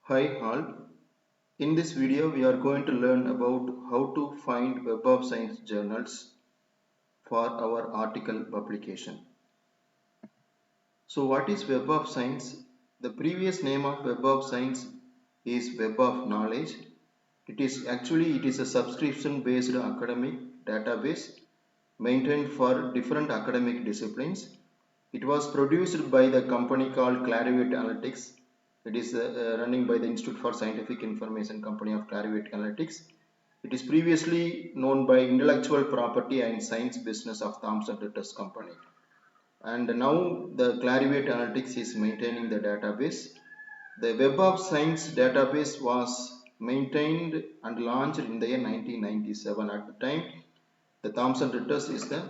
Hi all. In this video we are going to learn about how to find Web of Science journals for our article publication. So what is Web of Science? The previous name of Web of Science is Web of Knowledge. It is a subscription based academic database maintained for different academic disciplines. It was produced by the company called Clarivate Analytics. It is running by the Institute for Scientific Information Company of Clarivate Analytics. It is previously known by Intellectual Property and Science Business of Thomson Reuters Company. And now the Clarivate Analytics is maintaining the database. The Web of Science database was maintained and launched in the year 1997. At the time, the Thomson Reuters is the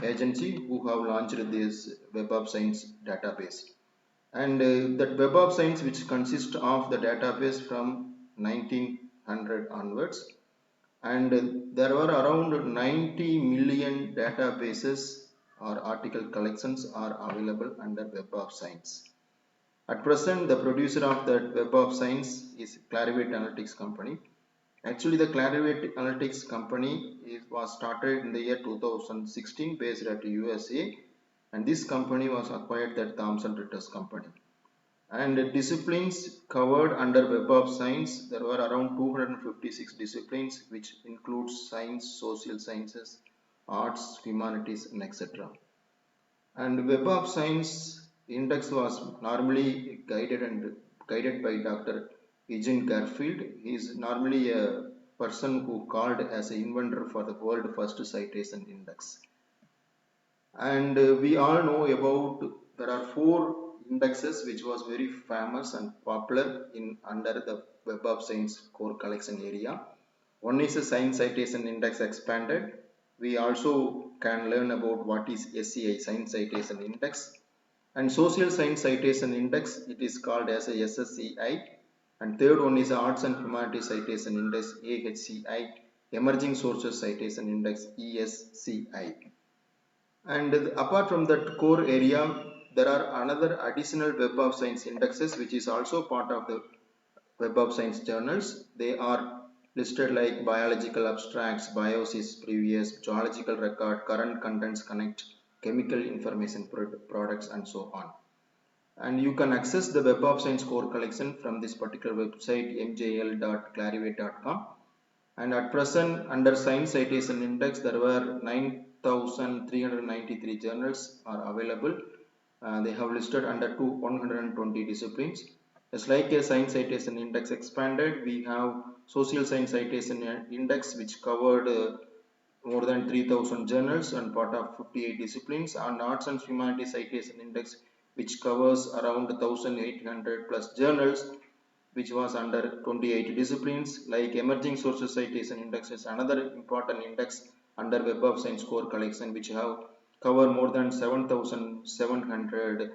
agency who have launched this Web of Science database. And that Web of Science, which consists of the database from 1900 onwards, and there were around 90 million databases or article collections are available under Web of Science. At present, the producer of that Web of Science is Clarivate Analytics company. Actually, the Clarivate Analytics company was started in the year 2016 based at USA, and this company was acquired at Thomson Reuters company. And disciplines covered under Web of Science, there were around 256 disciplines, which includes science, social sciences, arts, humanities, and etc. And Web of Science index was normally guided by Dr. Eugene Garfield. He is normally a person who called as an inventor for the world first citation index. And we all know about there are four indexes which was very famous and popular in under the Web of Science core collection area. One is a Science Citation Index Expanded. We also can learn about what is SCI, Science Citation Index, and Social Science Citation Index. It is called as a SSCI. And third one is Arts and Humanities Citation Index, AHCI, Emerging Sources Citation Index, ESCI. And apart from that core area, there are another additional Web of Science indexes which is also part of the Web of Science journals. They are listed like biological abstracts, BIOSIS previous, geological record, current contents connect, chemical information products, and so on. And you can access the Web of Science core collection from this particular website, mjl.clarivate.com. And at present, under Science Citation Index, there were 9,393 journals are available. They have listed under 120 disciplines. Just like a Science Citation Index expanded, we have Social Science Citation Index, which covered more than 3,000 journals and part of 58 disciplines, and Arts and Humanities Citation Index, which covers around 1,800 plus journals, which was under 28 disciplines. Like Emerging Sources Citation Index is another important index under Web of Science core collection, which have cover more than 7,700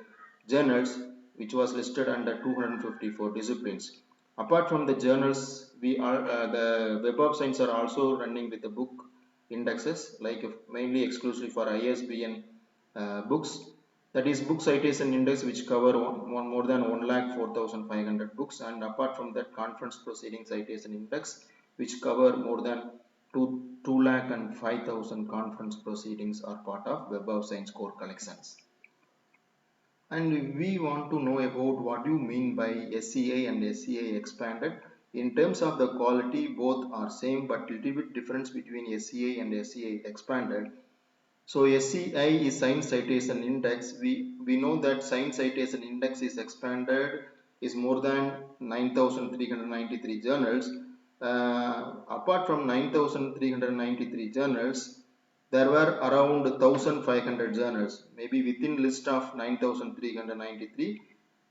journals, which was listed under 254 disciplines. Apart from the journals, the Web of Science are also running with the book indexes, like mainly exclusively for ISBN books. That is book citation index, which cover more than 1,04,500 books, and apart from that, conference proceeding citation index, which cover more than 2,05,000 conference proceedings are part of Web of Science core collections. And we want to know about what you mean by SCI and SCI expanded. In terms of the quality, both are same, but little bit difference between SCI and SCI expanded. So SCI is Science Citation Index. We know that Science Citation Index is expanded is more than 9,393 journals. Apart from 9,393 journals, there were around 1,500 journals. Maybe within list of 9,393,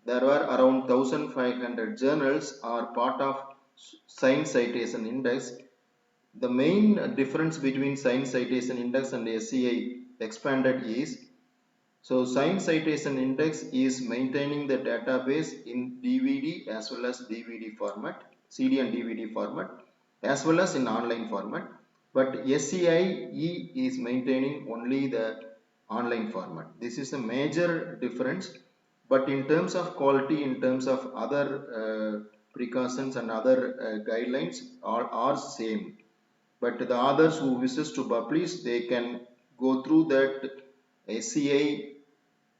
there were around 1,500 journals are part of Science Citation Index. The main difference between Science Citation Index and SCI expanded is, so Science Citation Index is maintaining the database in DVD as well as DVD format, CD and DVD format, as well as in online format. But SCI is maintaining only the online format. This is a major difference. But in terms of quality, in terms of other precautions and other guidelines are same. But the others who wishes to publish, they can go through that SCI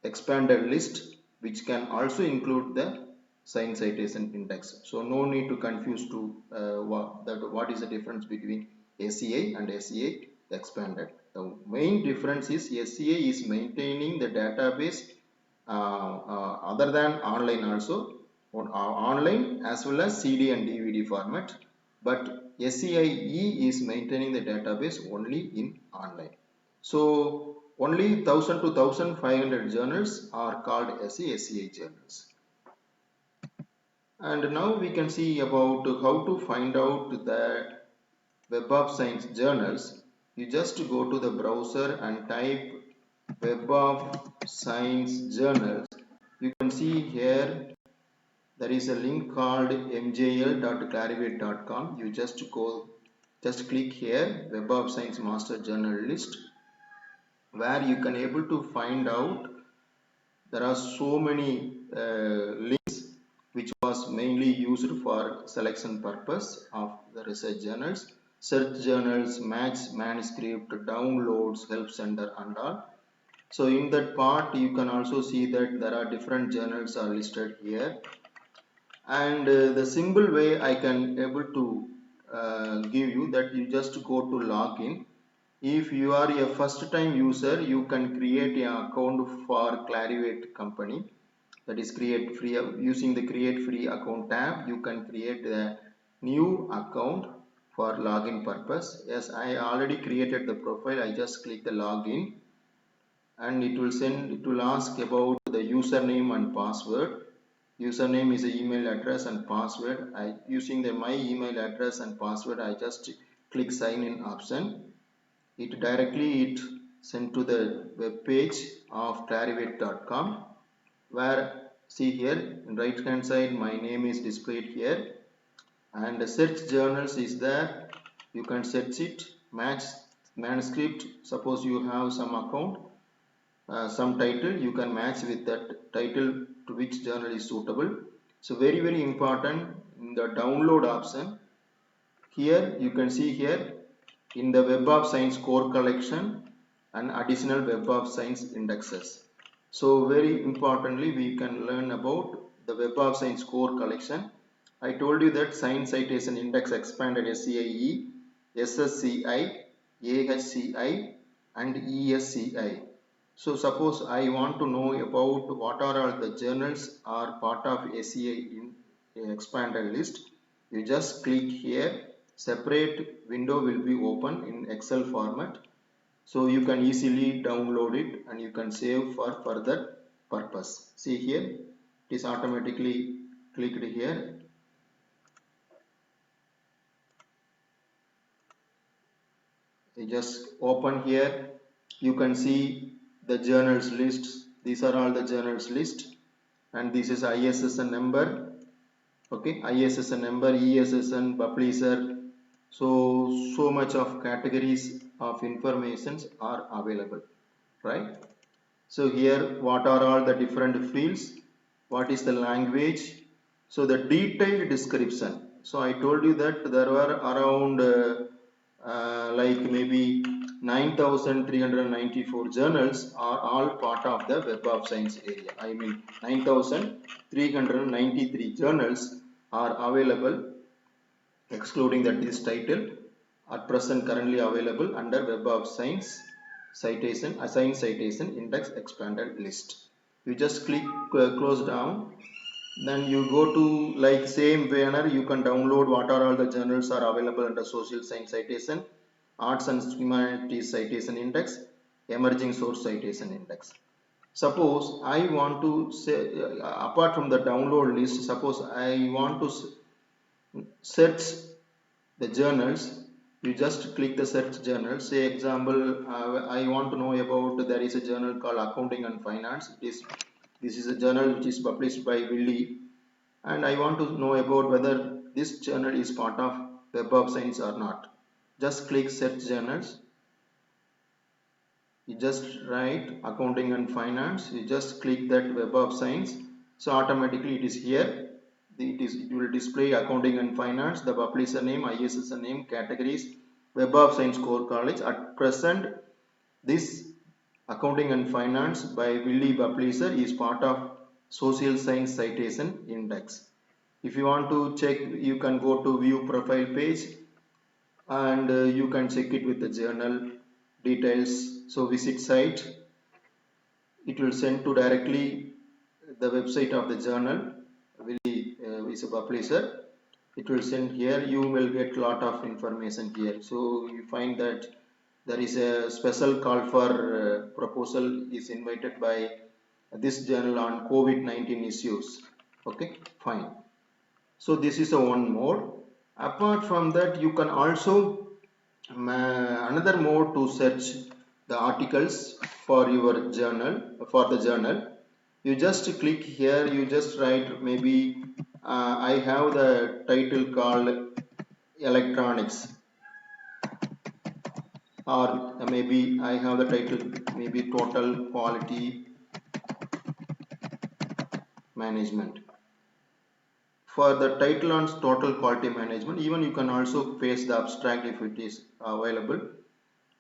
expanded list, which can also include the science citation index. So no need to confuse to what is the difference between SCI and SCI expanded. The main difference is SCI is maintaining the database other than online also on online as well as CD and DVD format, but SCIE is maintaining the database only in online. So only 1000 to 1500 journals are called as SCI journals. And now we can see about how to find out the Web of Science journals. You just go to the browser and type Web of Science journals. You can see here there is a link called mjl.clarivate.com. You just click here Web of Science Master Journal List, where you can able to find out there are so many links which was mainly used for selection purpose of the research journals, search journals, match manuscript, downloads, help center and all. So in that part you can also see that there are different journals are listed here, and the simple way I can able to give you that you just go to login. If you are a first time user, you can create an account for Clarivate company, that is create free. Using the create free account tab, you can create a new account for login purpose. Yes, I already created the profile. I just click the login and it will ask about the username and password. Username is the email address and password. Using my email address and password, I just click sign in option. It sent to the web page of clarivate.com, where see here in right hand side my name is displayed here, and the search journals is there. You can search it, match manuscript. Suppose you have some account, some title, you can match with that title to which journal is suitable. So very important, in the download option here you can see here in the Web of Science core collection and additional Web of Science indexes. So very importantly, we can learn about the Web of Science core collection. I told you that Science Citation Index expanded SCIE, SSCI, AHCI and ESCI. So suppose I want to know about what are all the journals are part of SCI in expanded list. You just click here, separate window will be open in Excel format. So you can easily download it and you can save for further purpose. See here, it is automatically clicked here. You just open here, you can see the journals lists. These are all the journals list, and this is ISSN number. Okay, ISSN number, ESSN, publisher. So much of categories of informations are available, right? So here what are all the different fields, what is the language, so the detailed description. So I told you that there were around like maybe 9394 journals are all part of the Web of Science area. I mean 9393 journals are available, excluding that this title, at present currently available under Web of Science citation, Science Citation Index expanded list. You just click close down, then you go to like same manner you can download what are all the journals are available under Social Science Citation, Arts and Humanities Citation Index, Emerging Source Citation Index. Suppose I want to say apart from the download list, suppose I want to search the journals. You just click the search journal. Say example, I want to know about, there is a journal called Accounting and Finance. This is a journal which is published by Wiley, and I want to know about whether this journal is part of Web of Science or not. Just click search journals. You just write Accounting and Finance. You just click that Web of Science. So automatically it is here. it will display accounting and finance, the publisher name, ISSN name, categories, Web of Science Core College. At present, this accounting and finance by Willy Publisher is part of Social Science Citation Index. If you want to check, you can go to view profile page, and you can check it with the journal details. So visit site, it will send to directly the website of the journal. Willy is a publisher. It will send here. You will get lot of information here. So you find that there is a special call for proposal is invited by this journal on COVID-19 issues. Okay, fine. So this is a one mode. Apart from that, you can also another mode to search the articles for your journal, for the journal. You just click here, you just write maybe I have the title called electronics, or maybe I have the title maybe total quality management. For the title on total quality management, even you can also paste the abstract if it is available.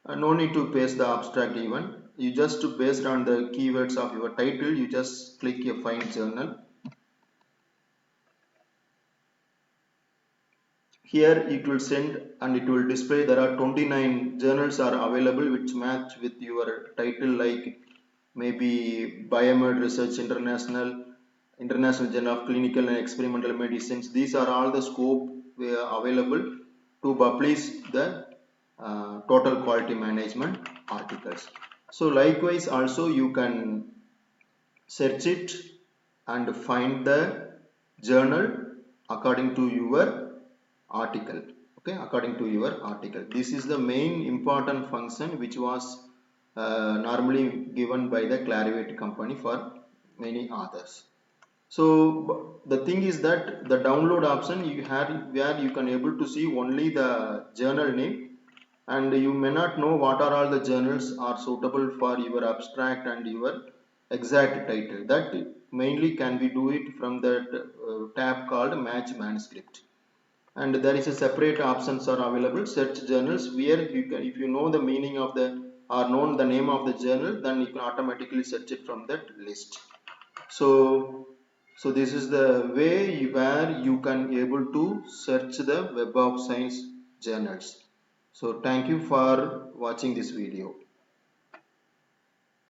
No need to paste the abstract even. You just based on the keywords of your title, you just click a find journal. Here it will send and it will display there are 29 journals are available which match with your title, like maybe Biomed Research International, International Journal of Clinical and Experimental Medicines. These are all the scope available to publish the total quality management articles. So likewise also you can search it and find the journal according to your article. Okay, according to your article. This is the main important function which was normally given by the Clarivate company for many authors. So the thing is that the download option you have, where you can able to see only the journal name, and you may not know what are all the journals are suitable for your abstract and your exact title. That mainly can we do it from that tab called match manuscript. And there is a separate options are available, search journals, where you can, if you know the meaning of the or known the name of the journal, then you can automatically search it from that list. So this is the way where you can able to search the Web of Science journals. So thank you for watching this video.